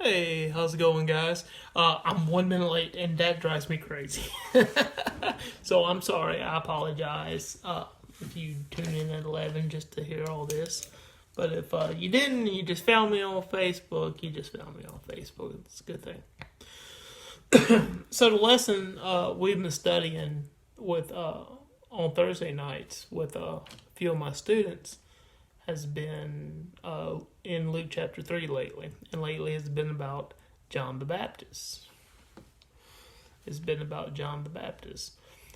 Hey, how's it going, guys? I'm 1 minute late, and that drives me crazy. So I'm sorry. I apologize if you tuned in at 11 just to hear all this. But if you didn't, you just found me on Facebook. You just found me on Facebook. It's a good thing. So the lesson we've been studying with on Thursday nights with a few of my students has been in Luke chapter 3 lately. And lately has been about John the Baptist. It's been about John the Baptist.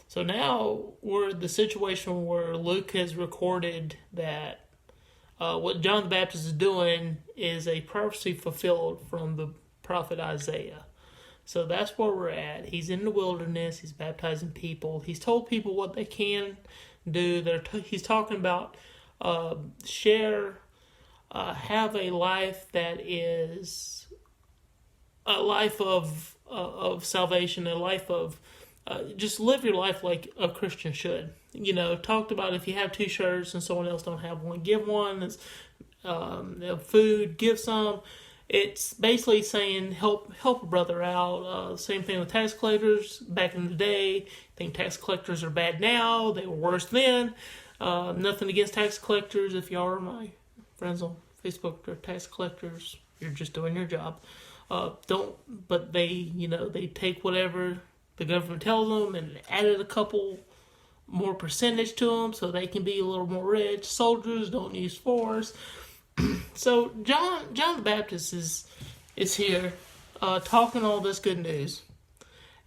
So now we're in the situation where Luke has recorded that what John the Baptist is doing is a prophecy fulfilled from the prophet Isaiah. So that's where we're at. He's in the wilderness. He's baptizing people. He's told people what they can do. He's talking about have a life that is a life of salvation, a life of just live your life like a Christian should. You know, talked about if you have two shirts and someone else don't have one, give one. It's food, give some. It's basically saying help a brother out. Same thing with tax collectors. Back in the day, I think tax collectors are bad now. They were worse then. Nothing against tax collectors. If y'all are my friends on Facebook, they're tax collectors. You're just doing your job. But they take whatever the government tells them and added a couple more percentage to them so they can be a little more rich. Soldiers don't use force. So John the Baptist is here talking all this good news,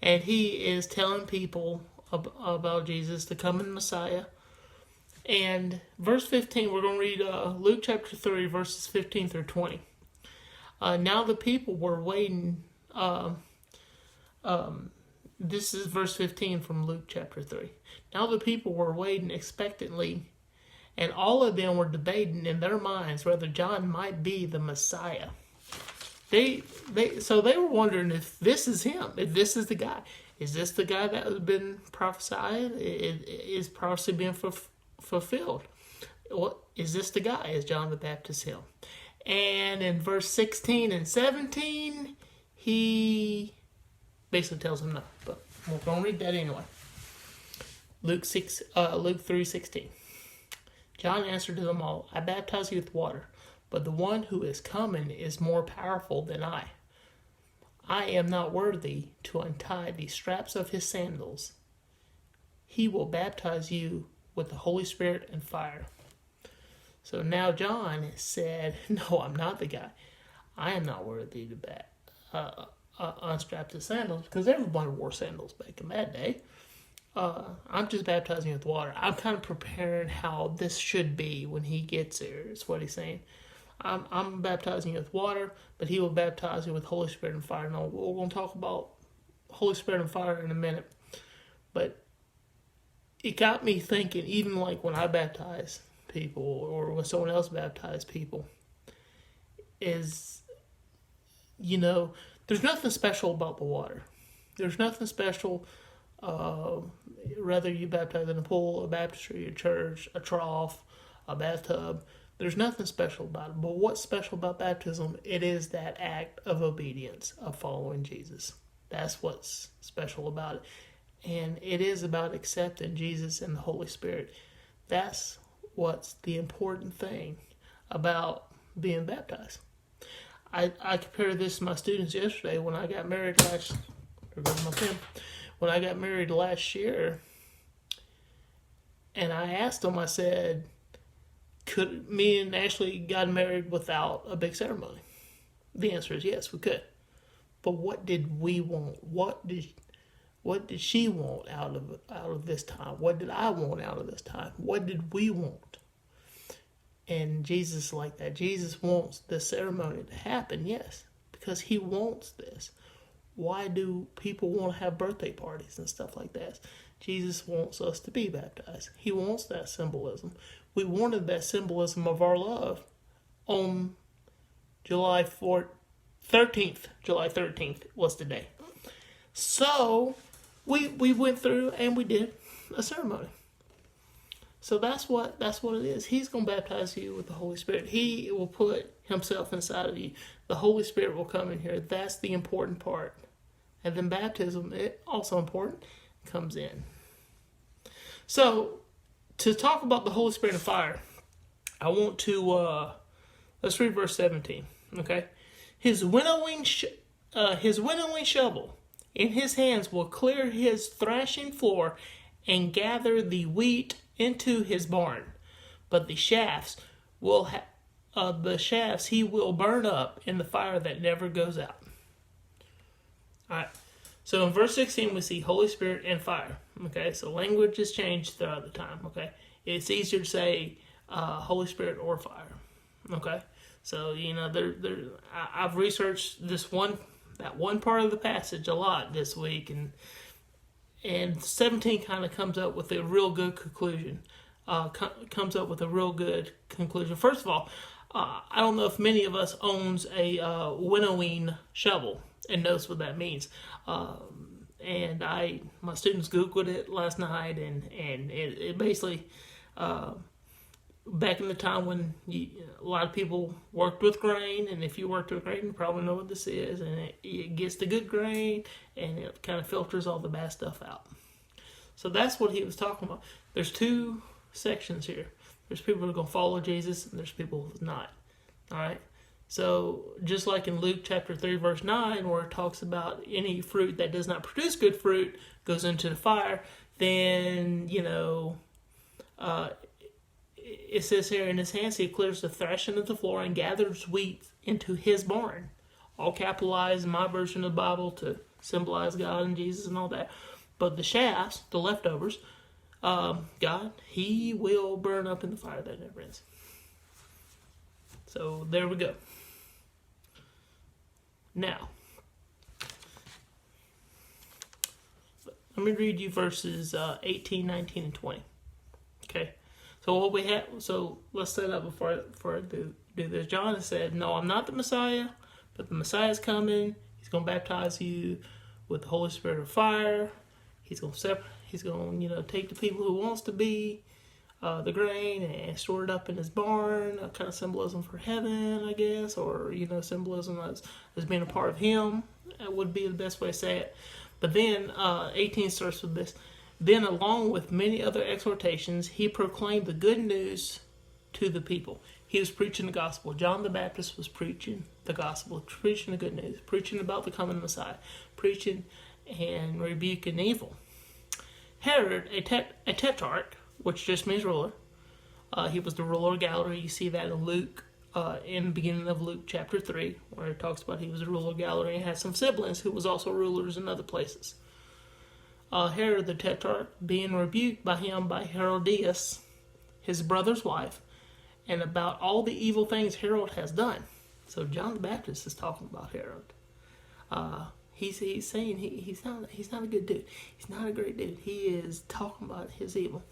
and he is telling people about Jesus, the coming Messiah. And verse 15, we're going to read Luke chapter 3, verses 15 through 20. Now the people were waiting. This is verse 15 from Luke chapter 3. Now the people were waiting expectantly, and all of them were debating in their minds whether John might be the Messiah. They were wondering if this is him, if this is the guy. Is this the guy that has been prophesied? Is prophecy being fulfilled? What is this the guy? Is John the Baptist him? And in verse 16 and 17, he basically tells him no. But we're going to read that anyway. Luke 3:16. John answered to them all, I baptize you with water, but the one who is coming is more powerful than I. I am not worthy to untie the straps of his sandals. He will baptize you with the Holy Spirit and fire. So now John said, no, I'm not the guy. I am not worthy to unstrap the sandals, because everybody wore sandals back in that day. I'm just baptizing you with water. I'm kind of preparing how this should be when he gets there, is what he's saying. I'm baptizing you with water, but he will baptize you with Holy Spirit and fire. Now, we're going to talk about Holy Spirit and fire in a minute. But it got me thinking, even like when I baptize people or when someone else baptizes people, is, there's nothing special about the water. There's nothing special, whether you baptize in a pool, a baptistry, a church, a trough, a bathtub. There's nothing special about it. But what's special about baptism? It is that act of obedience, of following Jesus. That's what's special about it. And it is about accepting Jesus and the Holy Spirit. That's what's the important thing about being baptized. I compared this to my students yesterday when I got married when I got married last year, and I asked them, I said, could me and Ashley got married without a big ceremony? The answer is yes, we could. But what did we want? What did she want out of this time? What did I want out of this time? What did we want? And Jesus is like that. Jesus wants the ceremony to happen, yes, because he wants this. Why do people want to have birthday parties and stuff like that? Jesus wants us to be baptized. He wants that symbolism. We wanted that symbolism of our love on July 13th. July 13th was the day. So we went through and we did a ceremony. So that's what it is. He's going to baptize you with the Holy Spirit. He will put himself inside of you. The Holy Spirit will come in here. That's the important part. And then baptism, it also important, comes in. So, to talk about the Holy Spirit and fire, I want to, let's read verse 17, okay? His winnowing shovel in his hands will clear his thrashing floor and gather the wheat into his barn. But the shafts he will burn up in the fire that never goes out. All right. So in verse 16, we see Holy Spirit and fire. Okay, so language has changed throughout the time. Okay, it's easier to say Holy Spirit or fire. Okay, so I've researched that one part of the passage a lot this week, and 17 kind of comes up with a real good conclusion. First of all, I don't know if many of us owns a winnowing shovel and knows what that means. And my students Googled it last night, and it basically, back in the time when a lot of people worked with grain, and if you worked with grain, you probably know what this is, and it gets the good grain, and it kind of filters all the bad stuff out. So that's what he was talking about. There's two sections here. There's people who are going to follow Jesus, and there's people who's not. All right? So just like in Luke chapter 3, verse 9, where it talks about any fruit that does not produce good fruit goes into the fire, then, it says here, in his hands he clears the thrashing of the floor and gathers wheat into his barn. All capitalized in my version of the Bible to symbolize God and Jesus and all that. But the shafts, the leftovers, God, he will burn up in the fire that never ends. So there we go. Now, let me read you verses 18, 19, and 20. Okay? So what we have, so let's set up before I do this. John has said, no, I'm not the Messiah, but the Messiah is coming. He's going to baptize you with the Holy Spirit of fire. He's going to take the people who wants to be the grain and store it up in his barn, a kind of symbolism for heaven, I guess, or, symbolism as being a part of him. That would be the best way to say it. But then 18 starts with this. Then, along with many other exhortations, he proclaimed the good news to the people. He was preaching the gospel. John the Baptist was preaching the gospel, preaching the good news, preaching about the coming Messiah, preaching and rebuking evil. Herod, a tetrarch, which just means ruler. He was the ruler of Galilee. You see that in Luke, in the beginning of Luke chapter 3, where it talks about he was the ruler of Galilee and had some siblings who was also rulers in other places. Herod the tetrarch, being rebuked by him by Herodias, his brother's wife, and about all the evil things Herod has done. So John the Baptist is talking about Herod. He's saying he's not a good dude. He's not a great dude. He is talking about his evil.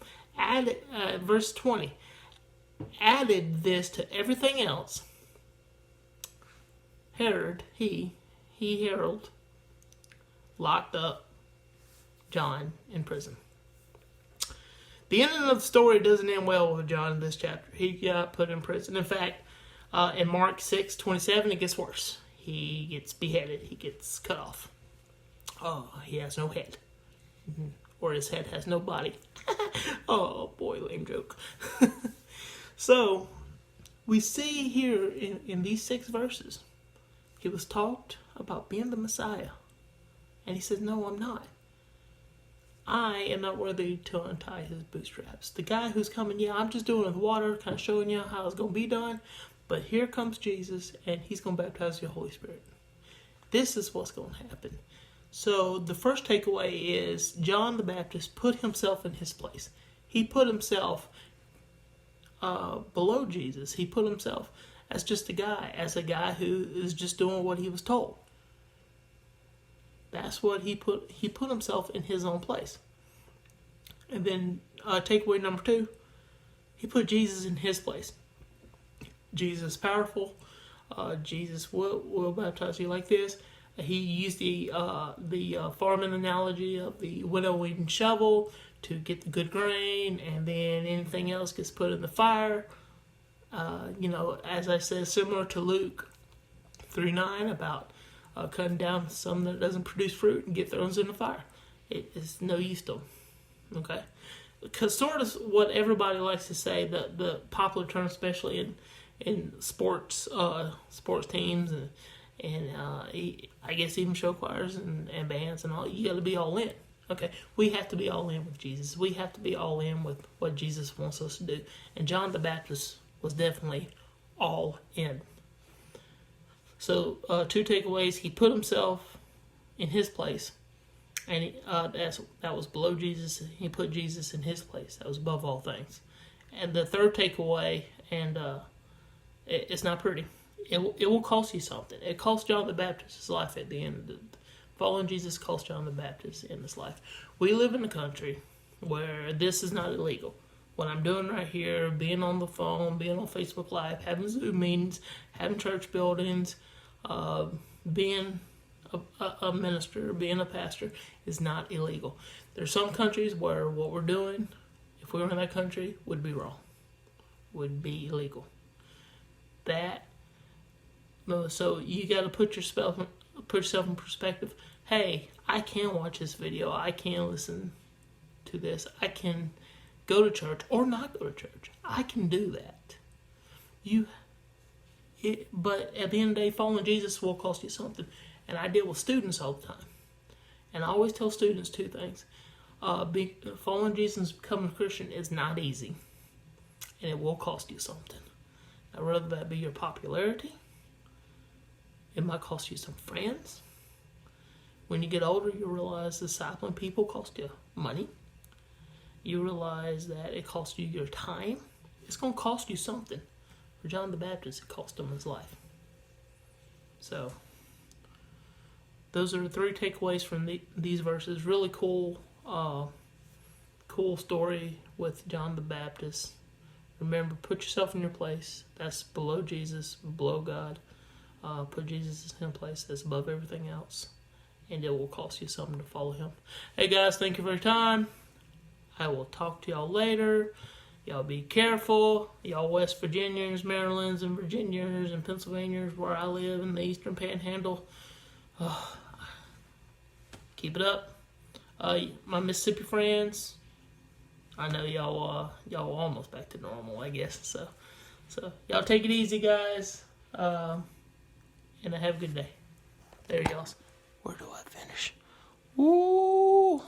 Verse 20. Added this to everything else. Herod, Herod, locked up John in prison. The ending of the story doesn't end well with John in this chapter. He got put in prison. In fact, in Mark 6:27, it gets worse. He gets beheaded. He gets cut off. Oh, he has no head. Mm-hmm. Or his head has no body. Oh, boy, lame joke. So, we see here in these 6 verses, he was talked about being the Messiah. And he said, no, I'm not. I am not worthy to untie his bootstraps. The guy who's coming, I'm just doing it with water, kind of showing you how it's going to be done. But here comes Jesus, and he's going to baptize you with the Holy Spirit. This is what's going to happen. So the first takeaway is John the Baptist put himself in his place. He put himself below Jesus. He put himself as just a guy who is just doing what he was told. That's what he put himself in his own place. And then takeaway number 2, he put Jesus in his place. Jesus is powerful. Jesus will baptize you like this. He used the farming analogy of the winnowing shovel to get the good grain, and then anything else gets put in the fire. As I said, similar to Luke 3:9 about cutting down some that doesn't produce fruit and get thrown in the fire. It is no use to them. Okay? Because sort of what everybody likes to say, the popular term, especially in sports teams and I guess even show choirs and bands and all, you got to be all in. Okay, we have to be all in with Jesus. We have to be all in with what Jesus wants us to do. And John the Baptist was definitely all in. So, 2 takeaways: he put himself in his place, and that was below Jesus. He put Jesus in his place. That was above all things. And the third takeaway, and it's not pretty. It will cost you something. It cost John the Baptist his life at the end. Following Jesus cost John the Baptist in his life. We live in a country where this is not illegal. What I'm doing right here, being on the phone, being on Facebook Live, having Zoom meetings, having church buildings, being a minister, being a pastor, is not illegal. There's some countries where what we're doing, if we were in that country, would be wrong, would be illegal. So you got to put yourself in perspective. Hey, I can watch this video. I can listen to this. I can go to church or not go to church. I can do that. But at the end of the day, following Jesus will cost you something. And I deal with students all the time. And I always tell students 2 things. Following Jesus and becoming a Christian is not easy. And it will cost you something. Now, whether that be your popularity, it might cost you some friends. When you get older, you realize discipling people cost you money. You realize that it costs you your time. It's going to cost you something. For John the Baptist, it cost him his life. So, those are the 3 takeaways from these verses. Really cool story with John the Baptist. Remember, put yourself in your place. That's below Jesus, below God. Put Jesus in a place that's above everything else. And it will cost you something to follow him. Hey guys, thank you for your time. I will talk to y'all later. Y'all be careful. Y'all West Virginians, Marylands, and Virginians, and Pennsylvanians, where I live in the Eastern Panhandle. Keep it up. My Mississippi friends, I know y'all almost back to normal, I guess. So y'all take it easy, guys. And have a good day. There y'all. Where do I finish? Ooh.